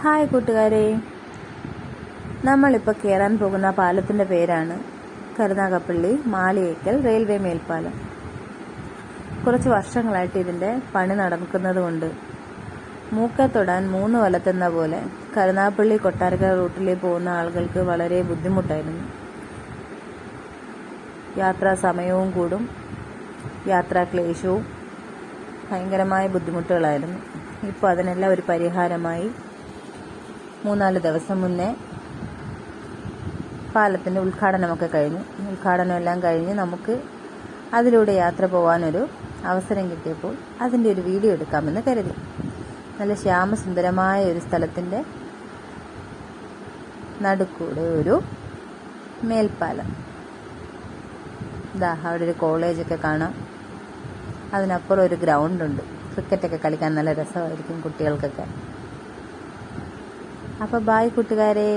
Hi കൂട്ടുകാരെ, നമ്മളിപ്പോൾ കയറാൻ പോകുന്ന പാലത്തിൻ്റെ പേരാണ് കരുനാഗപ്പള്ളി മാളിയേക്കൽ റെയിൽവേ മേൽപ്പാലം. കുറച്ച് വർഷങ്ങളായിട്ട് ഇതിൻ്റെ പണി നടക്കുന്നത് കൊണ്ട് മൂക്കെ തൊടാൻ 3 വലത്തെന്ന പോലെ കരുനാഗപ്പള്ളി കൊട്ടാരക്കര റൂട്ടിലേക്ക് പോകുന്ന ആളുകൾക്ക് വളരെ ബുദ്ധിമുട്ടായിരുന്നു. യാത്രാ സമയവും കൂടും, യാത്രാ ക്ലേശവും ഭയങ്കരമായ ബുദ്ധിമുട്ടുകളായിരുന്നു. ഇപ്പോൾ അതിനെല്ലാം ഒരു പരിഹാരമായി 3-4 ദിവസം മുന്നേ പാലത്തിൻ്റെ ഉദ്ഘാടനമൊക്കെ കഴിഞ്ഞു. ഉദ്ഘാടനമെല്ലാം കഴിഞ്ഞ് നമുക്ക് അതിലൂടെ യാത്ര പോകാനൊരു അവസരം കിട്ടിയപ്പോൾ അതിൻ്റെ ഒരു വീഡിയോ എടുക്കാമെന്ന് കരുതി. നല്ല ശ്യാമസുന്ദരമായ ഒരു സ്ഥലത്തിൻ്റെ നടുക്കൂടെ ഒരു മേൽപ്പാലം. അവിടെ ഒരു കോളേജൊക്കെ കാണാം. അതിനപ്പുറം ഒരു ഗ്രൗണ്ടുണ്ട്. ക്രിക്കറ്റൊക്കെ കളിക്കാൻ നല്ല രസമായിരിക്കും കുട്ടികൾക്കൊക്കെ. അപ്പോൾ ബായ് കൂട്ടുകാരെ.